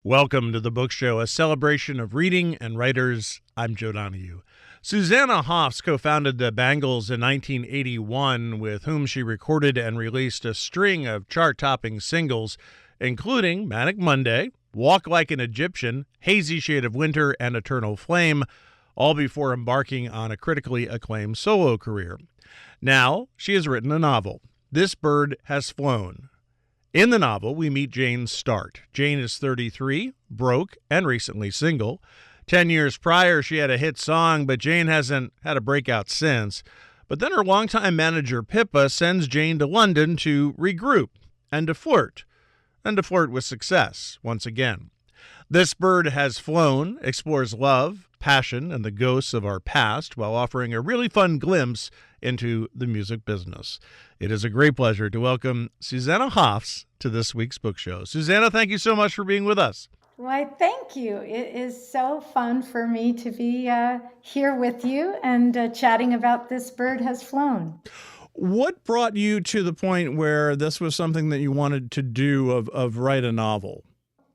Welcome to the Book Show, a celebration of reading and writers. I'm Joe Donahue. Susanna Hoffs co-founded the Bangles in 1981, with whom she recorded and released a string of chart-topping singles, including Manic Monday, Walk Like an Egyptian, Hazy Shade of Winter, and Eternal Flame, all before embarking on a critically acclaimed solo career. Now, she has written a novel, This Bird Has Flown. In the novel, we meet Jane's start. Jane is 33, broke, and recently single. 10 years prior, she had a hit song, but Jane hasn't had a breakout since. But then her longtime manager, Pippa, sends Jane to London to regroup and to flirt with success once again. This Bird Has Flown explores love, passion, and the ghosts of our past while offering a really fun glimpse into the music business. It is a great pleasure to welcome Susanna Hoffs to this week's book show. Susanna, thank you so much for being with us. Why, thank you. It is so fun for me to be here with you and chatting about This Bird Has Flown. What brought you to the point where this was something that you wanted to do of write a novel?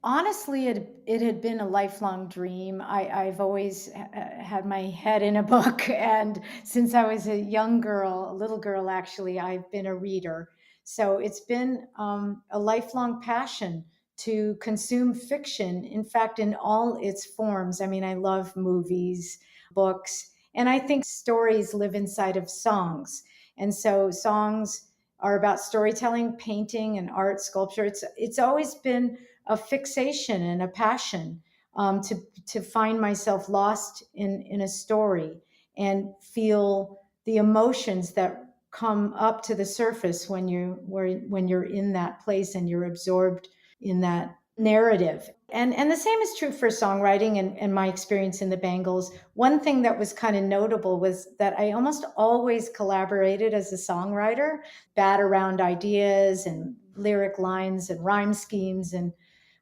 Honestly, it had been a lifelong dream. I've always had my head in a book. And since I was a young girl, a little girl actually, I've been a reader. So it's been a lifelong passion to consume fiction. In fact, in all its forms. I mean, I love movies, books, and I think stories live inside of songs. And so songs are about storytelling, painting, and art, sculpture. It's always been a fixation and a passion to find myself lost in a story and feel the emotions that come up to the surface when you're in that place and you're absorbed in that narrative. And the same is true for songwriting and my experience in the Bangles. One thing that was kind of notable was that I almost always collaborated as a songwriter, bat around ideas and lyric lines and rhyme schemes and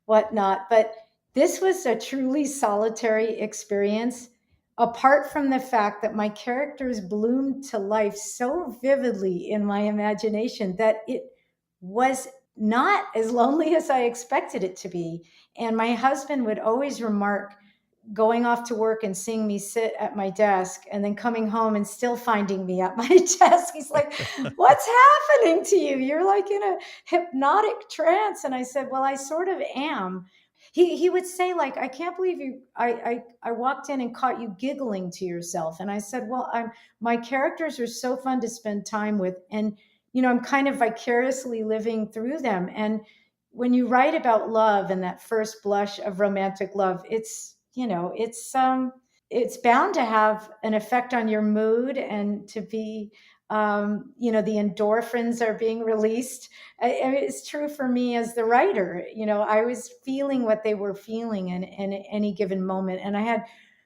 whatnot. But this was a truly solitary experience, apart from the fact that my characters bloomed to life so vividly in my imagination that it was not as lonely as I expected it to be. And my husband would always remark, going off to work and seeing me sit at my desk and then coming home and still finding me at my desk. He's like, "What's happening to you? You're like in a hypnotic trance." And I said, "Well, I sort of am." He would say, like, "I can't believe you I walked in and caught you giggling to yourself." And I said, "Well, my characters are so fun to spend time with, and I'm kind of vicariously living through them." And when you write about love and that first blush of romantic love, it's bound to have an effect on your mood and to be the endorphins are being released. It's true for me as the writer. I was feeling what they were feeling in any given moment, and I had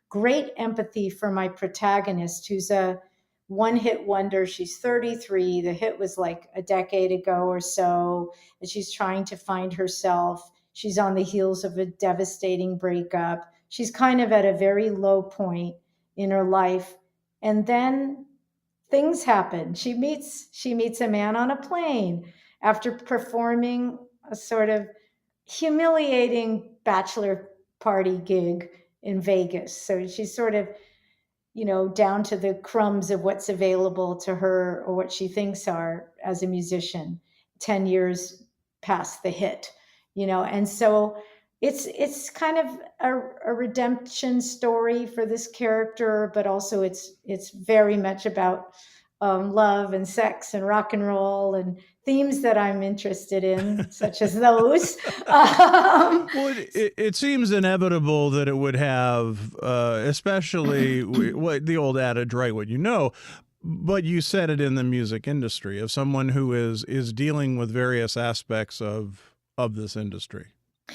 great empathy for my protagonist, who's a one hit wonder. She's 33. The hit was like a decade ago or so, and she's trying to find herself. She's on the heels of a devastating breakup. She's kind of at a very low point in her life. And then things happen. She meets a man on a plane after performing a sort of humiliating bachelor party gig in Vegas. So she's sort of down to the crumbs of what's available to her or what she thinks are as a musician 10 years past the hit. And so it's kind of a redemption story for this character, but also it's very much about love and sex and rock and roll and themes that I'm interested in, such as those. Well, it seems inevitable that it would have, especially what the old adage, right? What you know. But you said it in the music industry of someone who is dealing with various aspects of this industry.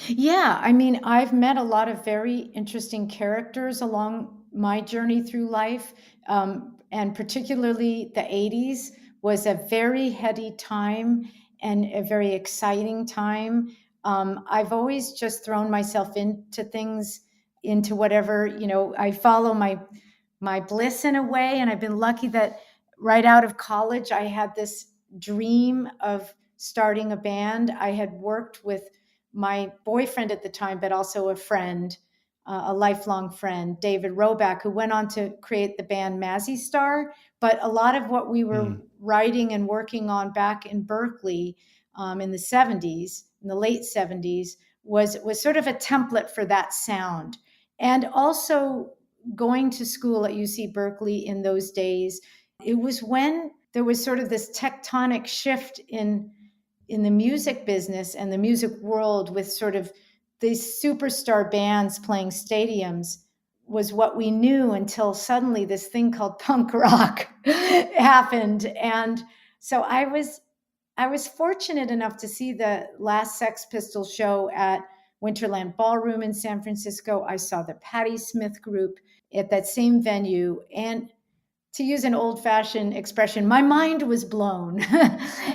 Yeah, I mean, I've met a lot of very interesting characters along my journey through life, and particularly the 80s was a very heady time and a very exciting time. I've always just thrown myself into things, into whatever, I follow my bliss in a way, and I've been lucky that right out of college, I had this dream of starting a band. I had worked with my boyfriend at the time, but also a friend, a lifelong friend, David Roback, who went on to create the band Mazzy Star. But a lot of what we were writing and working on back in Berkeley in the 70s, in the late 70s, was sort of a template for that sound. And also going to school at UC Berkeley in those days, it was when there was sort of this tectonic shift in the music business and the music world, with sort of these superstar bands playing stadiums, was what we knew until suddenly this thing called punk rock happened. And so I was fortunate enough to see the last Sex Pistols show at Winterland Ballroom in San Francisco. I saw the Patti Smith group at that same venue. And to use an old-fashioned expression, my mind was blown.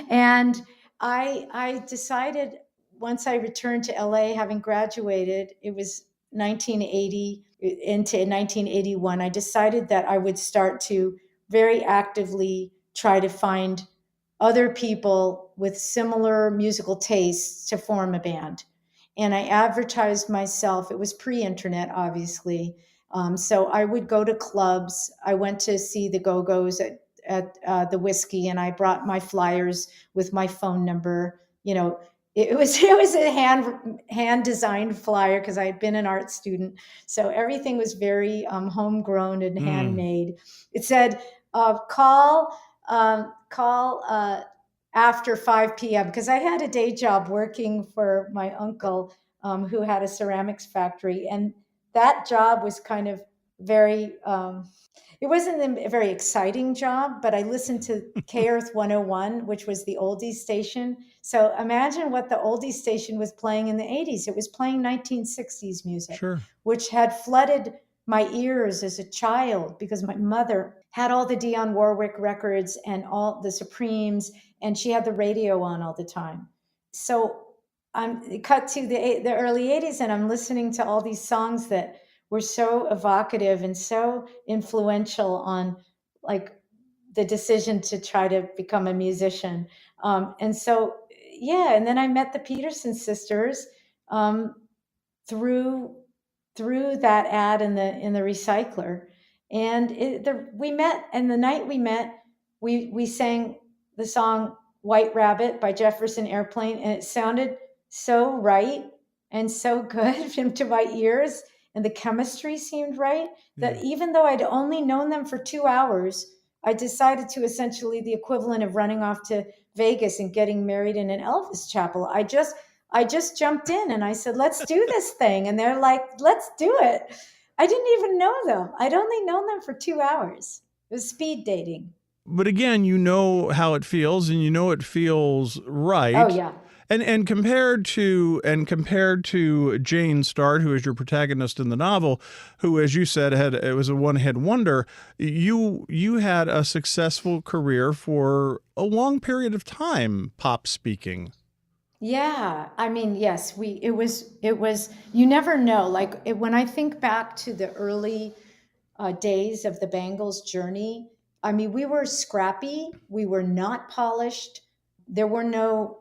And I decided, once I returned to LA, having graduated, it was 1980 into 1981, I decided that I would start to very actively try to find other people with similar musical tastes to form a band. And I advertised myself. It was pre-internet, obviously. So I would go to clubs. I went to see the Go-Go's at the Whiskey, and I brought my flyers with my phone number. You know, it was a hand designed flyer because I had been an art student, so everything was very homegrown and handmade. It said, "Call after 5 p.m." because I had a day job working for my uncle, who had a ceramics factory, and that job was kind of very it wasn't a very exciting job, but I listened to K Earth 101, which was the oldies station. So imagine what the oldies station was playing in the 80s. It was playing 1960s music, Sure. which had flooded my ears as a child because my mother had all the Dionne Warwick records and all the Supremes, and she had the radio on all the time. So I'm cut to the early 80s, and I'm listening to all these songs that were so evocative and so influential on, like, the decision to try to become a musician. And so, yeah, and then I met the Peterson sisters um, through that ad in the recycler, and we met. And the night we met, we sang the song "White Rabbit" by Jefferson Airplane, and it sounded so right and so good to my ears, and the chemistry seemed right, that even though I'd only known them for 2 hours, I decided to, essentially the equivalent of running off to Vegas and getting married in an Elvis chapel. I just jumped in and I said, "Let's do this thing." And they're like, "Let's do it." I didn't even know them. I'd only known them for 2 hours. It was speed dating. But again, you know how it feels, and you know it feels right. Oh, yeah. And compared to Jane Start, who is your protagonist in the novel, who, as you said, it was a one-hit wonder, you had a successful career for a long period of time, pop speaking. Yeah, I mean, yes, it was, you never know. Like, when I think back to the early days of the Bangles journey, I mean, we were scrappy, we were not polished. There were no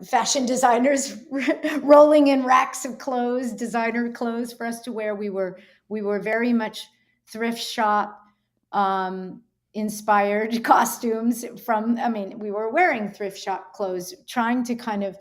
fashion designers rolling in racks of clothes, designer clothes for us to wear. We were very much thrift shop inspired costumes from, I mean, we were wearing thrift shop clothes, trying to kind of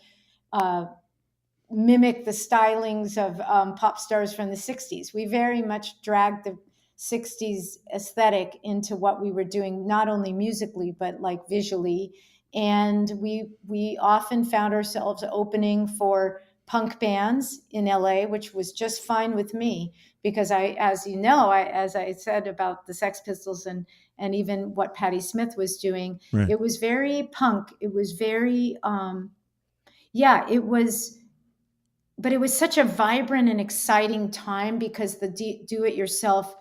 mimic the stylings of pop stars from the 60s. We very much dragged the 60s aesthetic into what we were doing, not only musically, but like visually. And we often found ourselves opening for punk bands in LA, which was just fine with me, because as you know, as I said about the Sex Pistols and even what Patti Smith was doing, Right. It was very punk. It was very, yeah, it was, but it was such a vibrant and exciting time because the do-it-yourself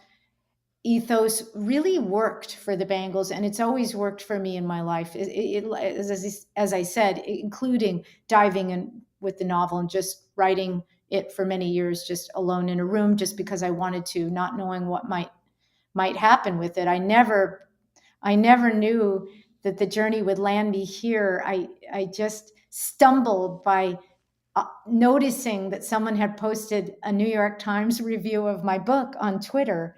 ethos really worked for the Bangles, and it's always worked for me in my life. As I said, including diving in with the novel and just writing it for many years, just alone in a room, just because I wanted to, not knowing what might happen with it. I never knew that the journey would land me here. I just stumbled by noticing that someone had posted a New York Times review of my book on Twitter.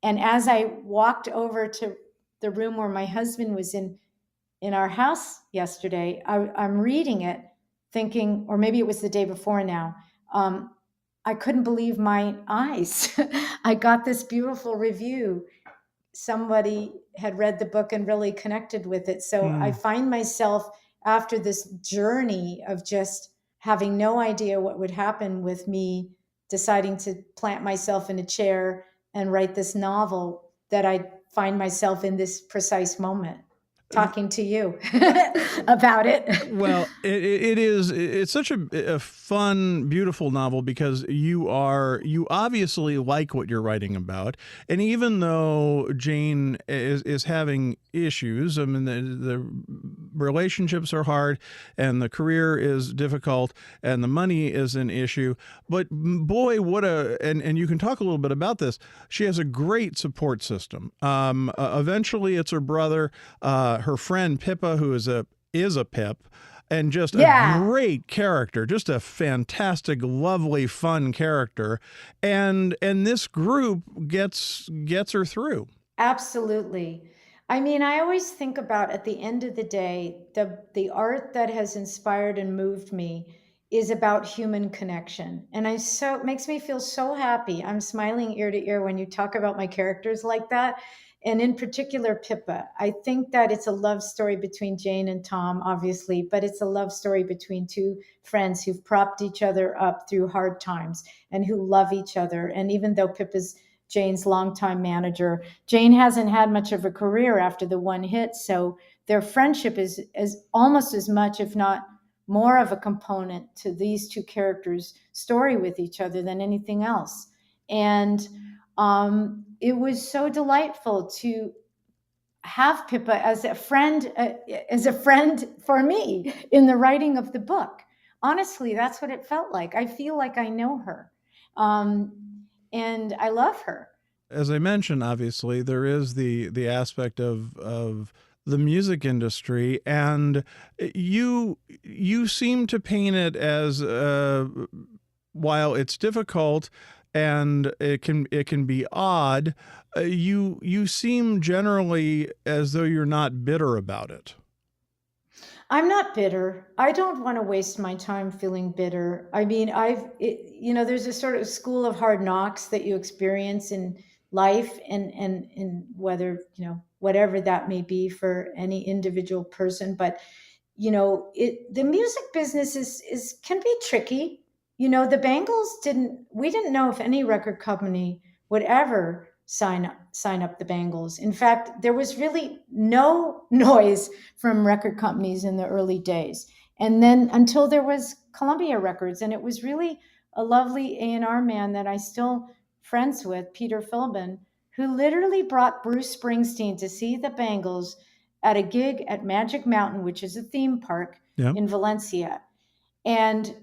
And as I walked over to the room where my husband was in our house yesterday, I'm reading it thinking, or maybe it was the day before now, I couldn't believe my eyes. I got this beautiful review. Somebody had read the book and really connected with it. So I find myself after this journey of just having no idea what would happen with me deciding to plant myself in a chair and write this novel, that I find myself in this precise moment talking to you about it. Well, it's such a fun, beautiful novel because you obviously like what you're writing about. And even though Jane is having issues, I mean, the relationships are hard and the career is difficult and the money is an issue. But boy, and you can talk a little bit about this. She has a great support system. Eventually it's her brother, her friend Pippa, who is a Pip, and just a great character, just a fantastic, lovely, fun character, and this group gets her through. Absolutely. I mean, I always think about, at the end of the day, the art that has inspired and moved me is about human connection. And it makes me feel so happy. I'm smiling ear to ear when you talk about my characters like that. And in particular, Pippa. I think that it's a love story between Jane and Tom, obviously, but it's a love story between two friends who've propped each other up through hard times and who love each other. And even though Pippa's Jane's longtime manager, Jane hasn't had much of a career after the one hit. So their friendship is almost as much, if not more, of a component to these two characters' story with each other than anything else. And it was so delightful to have Pippa as a friend for me in the writing of the book. Honestly, that's what it felt like. I feel like I know her, and I love her. As I mentioned, obviously there is the aspect of the music industry, and you seem to paint it as while it's difficult and it can be odd, you seem generally as though you're not bitter about it. I'm not bitter. I don't want to waste my time feeling bitter. I mean, there's a sort of school of hard knocks that you experience in life, and whether, whatever that may be for any individual person. But, the music business can be tricky. The Bangles we didn't know if any record company would ever sign up the Bangles. In fact, there was really no noise from record companies in the early days. And then until there was Columbia Records, and it was really a lovely A&R man that I still friends with, Peter Philbin, who literally brought Bruce Springsteen to see the Bangles at a gig at Magic Mountain, which is a theme park in Valencia. And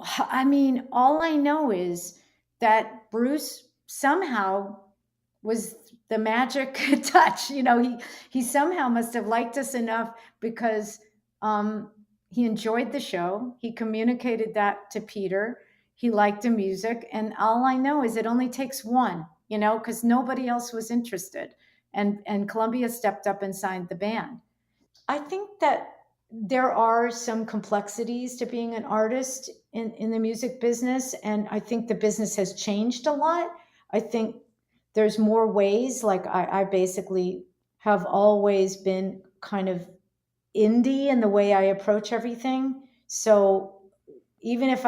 I mean, all I know is that Bruce somehow was the magic touch. He somehow must have liked us enough because he enjoyed the show. He communicated that to Peter. He liked the music. And all I know is it only takes one, because nobody else was interested. And Columbia stepped up and signed the band. I think that there are some complexities to being an artist in the music business. And I think the business has changed a lot. I think there's more ways. Like I basically have always been kind of indie in the way I approach everything. So even if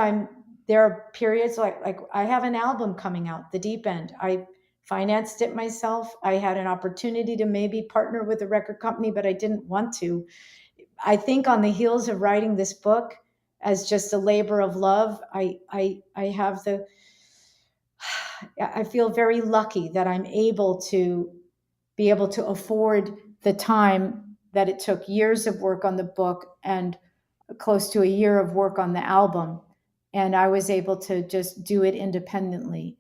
there are periods like I have an album coming out, The Deep End. I financed it myself. I had an opportunity to maybe partner with a record company, but I didn't want to. I think on the heels of writing this book as just a labor of love, I feel very lucky that I'm able to afford the time that it took, years of work on the book and close to a year of work on the album. And I was able to just do it independently.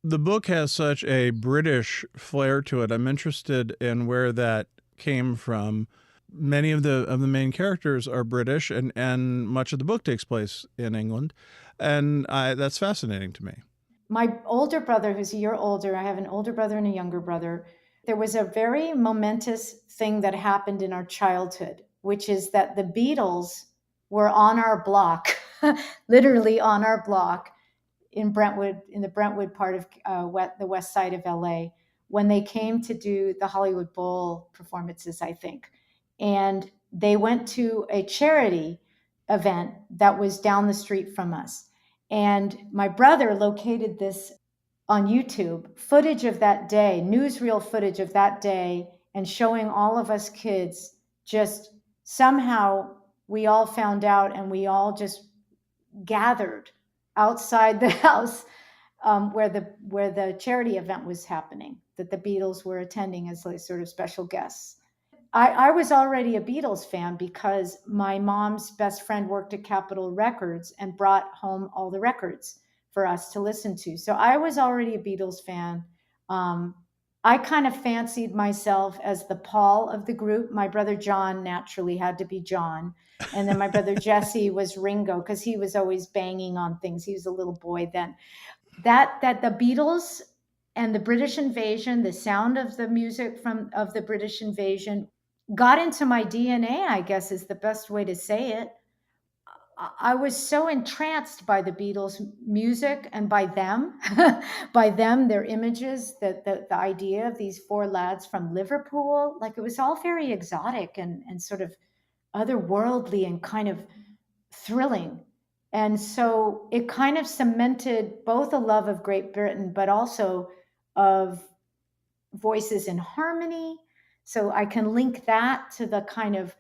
The book has such a British flair to it. I'm interested in where that came from. many of the main characters are British, and much of the book takes place in England, and that's fascinating to me. My older brother, who's a year older, I have an older brother and a younger brother. There was a very momentous thing that happened in our childhood, which is that the Beatles were on our block, literally on our block in Brentwood, in the Brentwood part of the west side of LA, when they came to do the Hollywood Bowl performances, I think. And they went to a charity event that was down the street from us. And my brother located this on YouTube, footage of that day, newsreel footage of that day, and showing all of us kids just somehow we all found out and we all just gathered outside the house where the charity event was happening that the Beatles were attending as like sort of special guests. I was already a Beatles fan because my mom's best friend worked at Capitol Records and brought home all the records for us to listen to. So I was already a Beatles fan. Um, I kind of fancied myself as the Paul of the group. My brother John naturally had to be John. And then my brother Jesse was Ringo because he was always banging on things. He was a little boy then. That the Beatles and the British invasion, the sound of the music from of the British invasion got into my DNA, I guess is the best way to say it. I was so entranced by the Beatles music and by them, by them, their images, the idea of these four lads from Liverpool. Like it was all very exotic and sort of otherworldly and kind of thrilling. And so it kind of cemented both a love of Great Britain, but also of voices in harmony. So I can link that to the kind of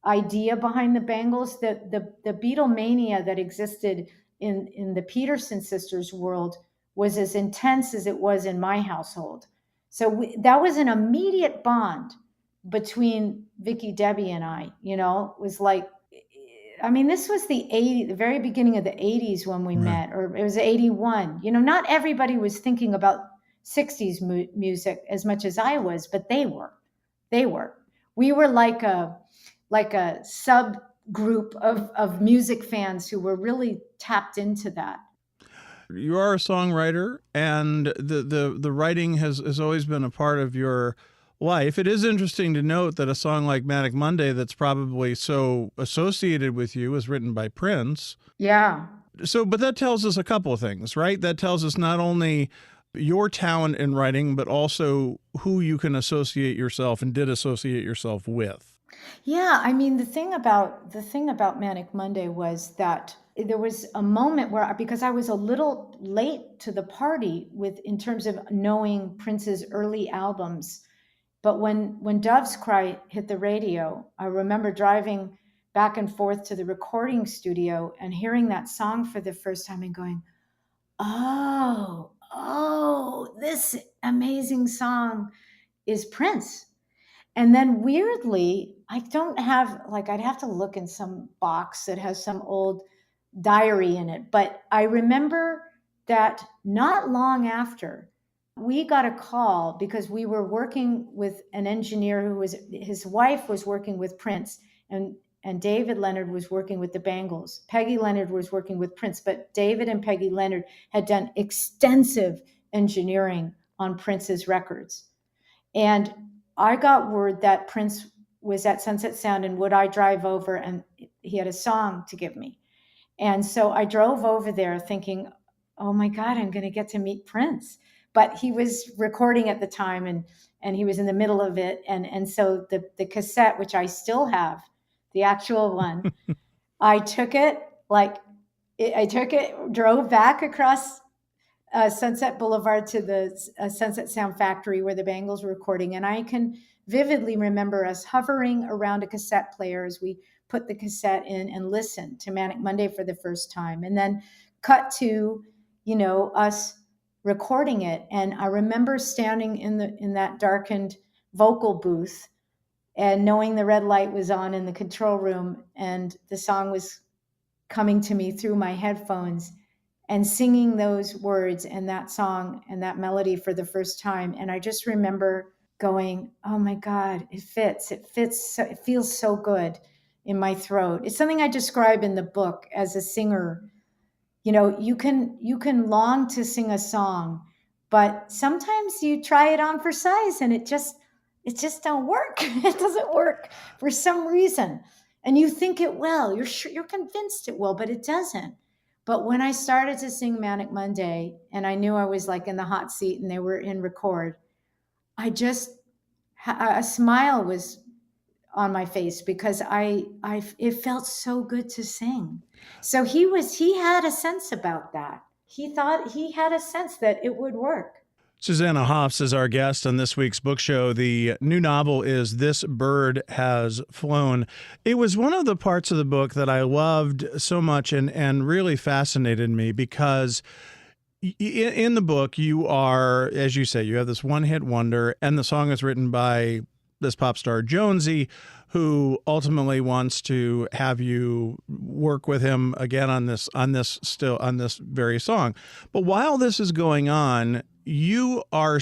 idea behind the Bangles, the Beatlemania that existed in the Peterson sisters world was as intense as it was in my household. So that was an immediate bond between Vicky, Debbie, and I. You know, it was like, I mean, this was the very beginning of the 80s when we Right. met, or it was 81. You know, not everybody was thinking about 60s music as much as I was, but they were. They were. We were like a subgroup of music fans who were really tapped into that. You are a songwriter, and the writing has always been a part of your life. It is interesting to note that a song like Manic Monday, that's probably so associated with you, was written by Prince. Yeah. So, but that tells us a couple of things, right? That tells us not only your talent in writing, but also who you can associate yourself and did associate yourself with. Yeah, I mean the thing about Manic Monday was that there was a moment where because I was a little late to the party with in terms of knowing Prince's early albums, but when Dove's Cry hit the radio, I remember driving back and forth to the recording studio and hearing that song for the first time and going, "Oh, oh, this amazing song is Prince." And then weirdly, I don't have like I'd have to look in some box that has some old diary in it, but I remember that not long after we got a call because we were working with an engineer who was his wife was working with Prince and David Leonard was working with the Bangles. Peggy Leonard was working with Prince, but David and Peggy Leonard had done extensive engineering on Prince's records. And I got word that Prince was at Sunset Sound and would I drive over and he had a song to give me. And so I drove over there thinking, oh my God, I'm going to get to meet Prince. But he was recording at the time and he was in the middle of it. And so the cassette, which I still have, the actual one, I took it like, I took it, drove back across Sunset Boulevard to the Sunset Sound Factory where the Bangles were recording. And I can vividly remember us hovering around a cassette player as we put the cassette in and listened to Manic Monday for the first time. And then cut to, you know, us recording it. And I remember standing in that darkened vocal booth and knowing the red light was on in the control room and the song was coming to me through my headphones and singing those words and that song and that melody for the first time. And I just remember going, oh my God, it fits. It fits. It feels so good in my throat. It's something I describe in the book as a singer. You can long to sing a song, but sometimes you try it on for size and it just don't work. It doesn't work for some reason. And you think it will. You're convinced it will, but it doesn't. But when I started to sing Manic Monday and I knew I was like in the hot seat and they were in record, I just a smile was on my face because it felt so good to sing. So he had a sense about that. He thought he had a sense that it would work. Susanna Hoffs is our guest on this week's book show. The new novel is This Bird Has Flown. It was one of the parts of the book that I loved so much and really fascinated me because in the book, you are, as you say, you have this one-hit wonder, and the song is written by this pop star Jonesy, who ultimately wants to have you work with him again on this very song. But while this is going on, you are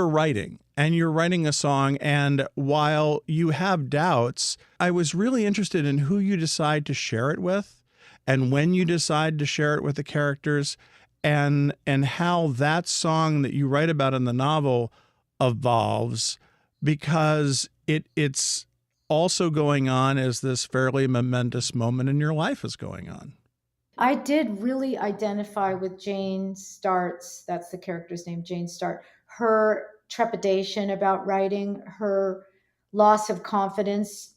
writing, and you're writing a song. And while you have doubts, I was really interested in who you decide to share it with, and when you decide to share it with the characters, and how that song that you write about in the novel evolves, because it's also going on as this fairly momentous moment in your life is going on. I did really identify with Jane Start's, that's the character's name, Jane Start, her trepidation about writing, her loss of confidence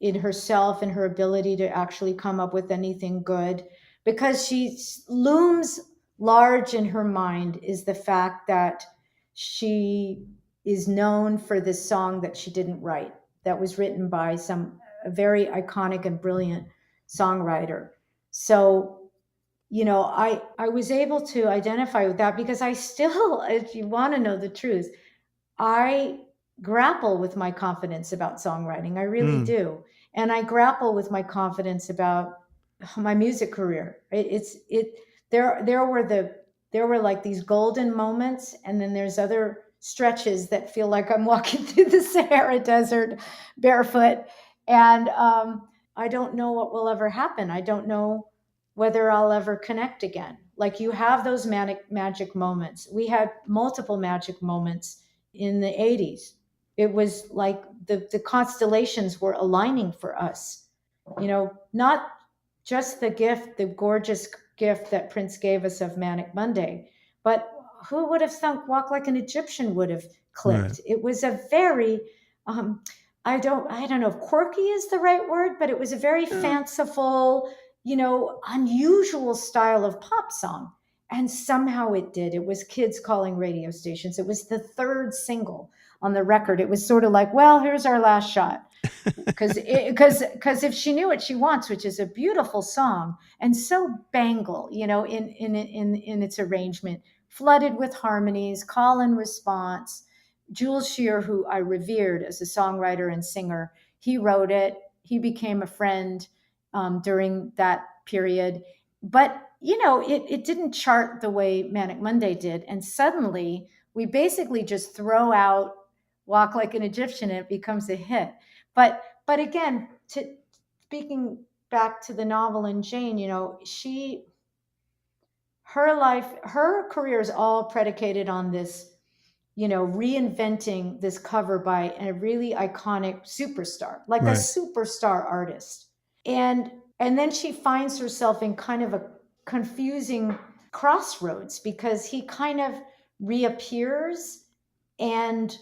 in herself and her ability to actually come up with anything good, because she looms large in her mind is the fact that she is known for this song that she didn't write, that was written by a very iconic and brilliant songwriter. So, I was able to identify with that because I still, if you want to know the truth, I grapple with my confidence about songwriting. I really do. And I grapple with my confidence about my music career. There were like these golden moments, and then there's other stretches that feel like I'm walking through the Sahara Desert barefoot. And I don't know what will ever happen. I don't know whether I'll ever connect again. Like, you have those magic moments. We had multiple magic moments in the 80s. It was like the constellations were aligning for us. Not just the gorgeous gift that Prince gave us of Manic Monday, but who would have thunk Walk Like an Egyptian would have clicked? Right. It was a very, I don't know if quirky is the right word, but it was a very fanciful, unusual style of pop song. And somehow it did. It was kids calling radio stations. It was the third single on the record. It was sort of like, well, here's our last shot. Because if she knew what she wants, which is a beautiful song, and so Bangle, in its arrangement, flooded with harmonies, call and response. Jules Shear, who I revered as a songwriter and singer, he wrote it. He became a friend during that period. But, it didn't chart the way Manic Monday did. And suddenly we basically just throw out Walk Like an Egyptian and it becomes a hit. But again, speaking back to the novel and Jane, her career is all predicated on this, reinventing this cover by a really iconic superstar, like right. A superstar artist. And then she finds herself in kind of a confusing crossroads because he kind of reappears and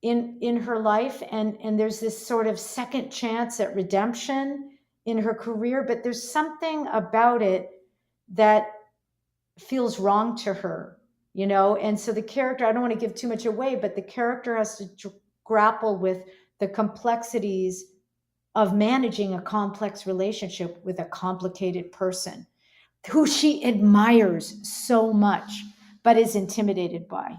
in her life, and there's this sort of second chance at redemption in her career, but there's something about it that feels wrong to her, and so the character, I don't want to give too much away, but the character has to grapple with the complexities of managing a complex relationship with a complicated person who she admires so much but is intimidated by.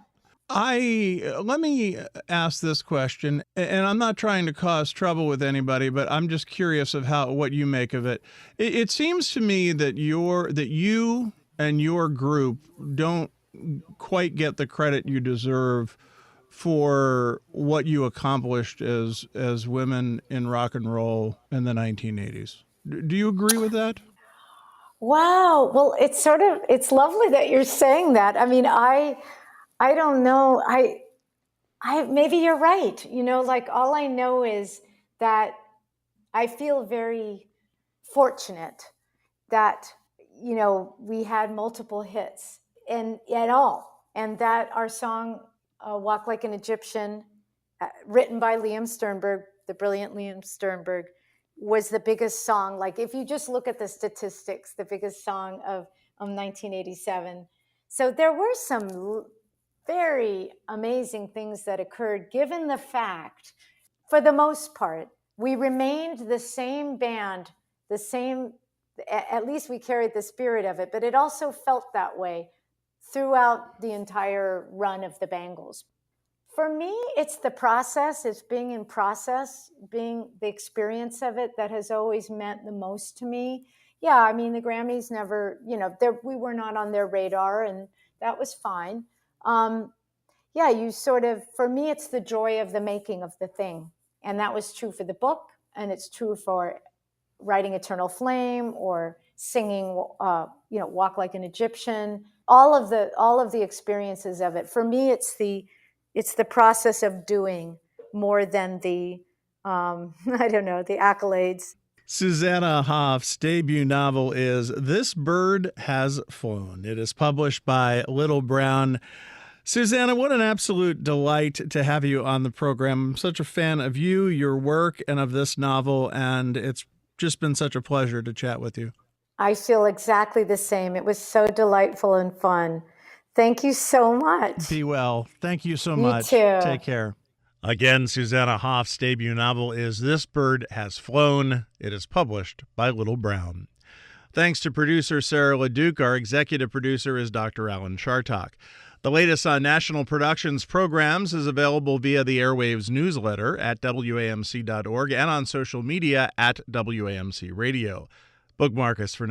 Let me ask this question, and I'm not trying to cause trouble with anybody, but I'm just curious of what you make of it. It seems to me that you and your group don't quite get the credit you deserve for what you accomplished as women in rock and roll in the 1980s. Do you agree with that? Wow. Well, it's lovely that you're saying that. I mean, I don't know. Maybe you're right. Like all I know is that I feel very fortunate that, we had multiple hits and at all. And that our song, Walk Like an Egyptian, written by Liam Sternberg, the brilliant Liam Sternberg, was the biggest song. Like if you just look at the statistics, the biggest song of 1987. So there were some very amazing things that occurred, given the fact, for the most part, we remained the same band, at least we carried the spirit of it, but it also felt that way throughout the entire run of the Bangles. For me, it's the process, it's being in process, being the experience of it that has always meant the most to me. Yeah, I mean, the Grammys never, we were not on their radar, and that was fine. Yeah, for me, it's the joy of the making of the thing. And that was true for the book, and it's true for writing Eternal Flame or singing, Walk Like an Egyptian, all of the experiences of it. For me, it's the process of doing more than the the accolades. Susanna Hoffs' debut novel is This Bird Has Flown. It is published by Little Brown. Susanna, what an absolute delight to have you on the program. I'm such a fan of you, your work, and of this novel, and it's just been such a pleasure to chat with you. I feel exactly the same. It was so delightful and fun. Thank you so much. Be well. Thank you so You much. too. Take care. Again, Susanna Hoffs' debut novel is This Bird Has Flown. It is published by Little Brown. Thanks to producer Sarah LeDuc. Our executive producer is Dr. Alan Chartok. The latest on National Productions programs is available via the Airwaves newsletter at WAMC.org and on social media at WAMC Radio. Bookmark us for